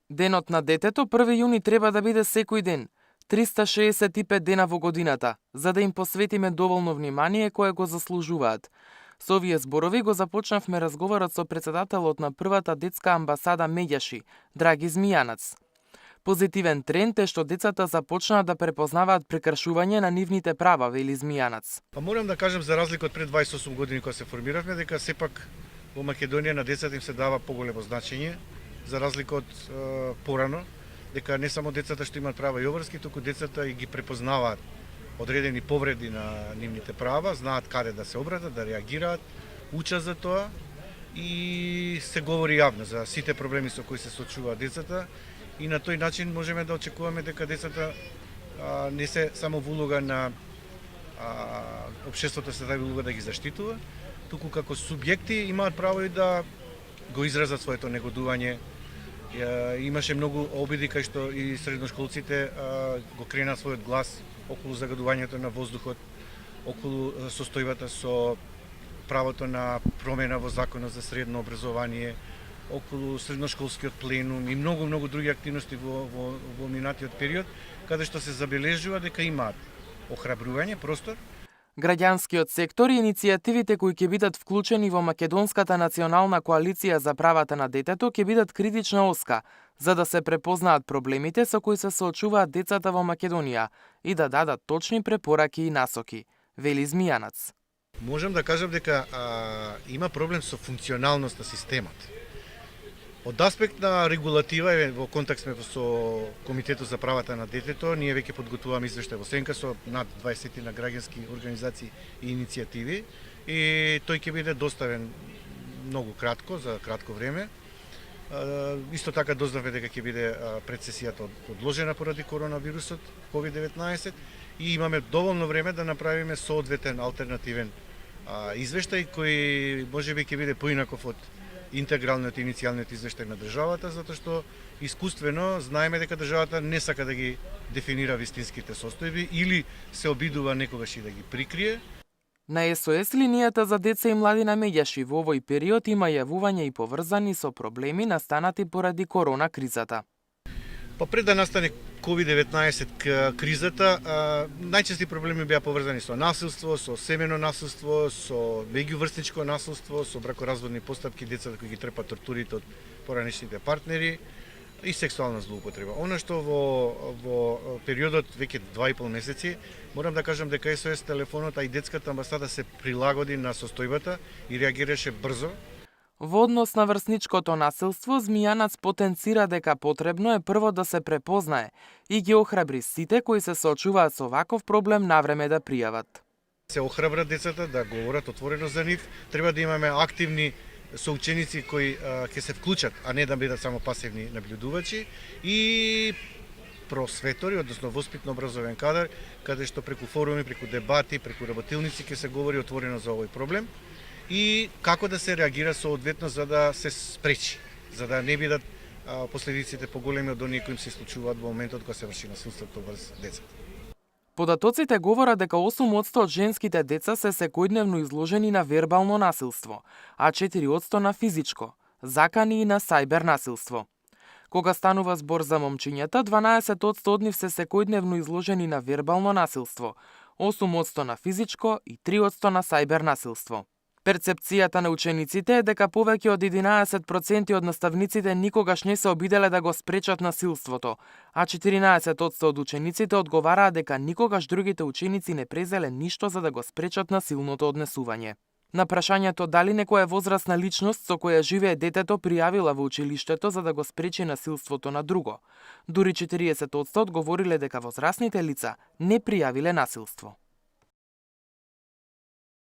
Денот на детето 1 јуни треба да биде секој ден, 365 дена во годината, за да им посветиме доволно внимание кое го заслужуваат. Со овие зборови го започнавме разговорот со председателот на првата детска амбасада Меѓаши, Драги Змијанац. Позитивен тренд е што децата започнаа да препознаваат прекршување на нивните права, вели Змијанац. Па морам да кажам, за разлика од пред 28 години кога се формиравме, дека сепак во Македонија на децата им се дава поголемо значење, за разлика од порано, дека не само децата што имаат права и обврски, туку децата и ги препознаваат одредени повреди на нивните права, знаат каде да се обратат, да реагираат, учат за тоа и се говори јавно за сите проблеми со кои се соочуваат децата и на тој начин можеме да очекуваме дека децата не се само во улога на општеството се даде улога да ги заштитува, туку како субјекти имаат право и да го изразат своето негодување. Имаше многу обиди кај што и средношколците го кренаа својот глас околу загадувањето на воздухот, околу состојбата со правото на промена во законот за средно образование, околу средношколскиот пленум и многу други активности во минатиот период, каде што се забележува дека имаат охрабрување, простор. Граѓанскиот сектор и иницијативите кои ќе бидат вклучени во Македонската национална коалиција за правата на детето ќе бидат критична оска, за да се препознаат проблемите со кои се соочуваат децата во Македонија и да дадат точни препораки и насоки, вели Змијанац. Можам да кажам дека има проблем со функционалност на системот. Од аспект на регулатива, во контакт сме со Комитетот за правата на детето, ние веќе подготвуваме извештај во сенка со над 20 на граѓански организации и иницијативи и тој ќе биде доставен многу кратко, за кратко време. Исто така дознавме дека ќе биде пред сесијата одложена поради коронавирусот, COVID-19 и имаме доволно време да направиме соодветен алтернативен извештај кој можеби ќе биде поинаков од интегралниот иницијалниот извештај на државата, затоа што искуствено знаеме дека државата не сака да ги дефинира вистинските состојби или се обидува некогаш и да ги прикрие. На СОС линијата за деца и млади на Меѓаши во овој период има јавувања и поврзани со проблеми настанати поради корона кризата. Па пред да настане COVID-19 кризата, најчести проблеми беа поврзани со насилство, со семено насилство, со меѓуврсничко насилство, со бракоразводни постапки, децата кои ги трпат тортурите од поранешните партнери и сексуална злоупотреба. Она што во периодот веќе 2,5 месеци, морам да кажам дека СОС телефонот, а и детската амбасада се прилагоди на состојбата и реагираше брзо. Во однос на врсничкото насилство, Змијанац потенцира дека потребно е прво да се препознае и ги охрабри сите кои се соочуваат со ваков проблем навреме да пријават. Се охрабрат децата да говорат отворено за нив, треба да имаме активни соученици кои ќе се вклучат, а не да бидат само пасивни наблюдувачи и просветори, односно воспитно образовен кадар, каде што преку форуми, преку дебати, преку работилници ќе се говори отворено за овој проблем и како да се реагира соодветно за да се спречи, за да не бидат последиците поголеми од оние кои им се случуваат во моментот кога се врши насилството врз децата. Податоците говорат дека 8% од женските деца се секојдневно изложени на вербално насилство, а 4% на физичко, закани и на сајбер насилство. Кога станува збор за момчињата, 12% од нив се секојдневно изложени на вербално насилство, 8% на физичко и 3% на сајбер насилство. Перцепцијата на учениците е дека повеќе од 11% од наставниците никогаш не се обиделе да го спречат насилството, а 14% од учениците одговараат дека никогаш другите ученици не презеле ништо за да го спречат насилното однесување. На прашањето дали некоја возрастна личност со која живее детето пријавила во училиштето за да го спречи насилството на друго, дури 40% одговориле дека возрастните лица не пријавиле насилство.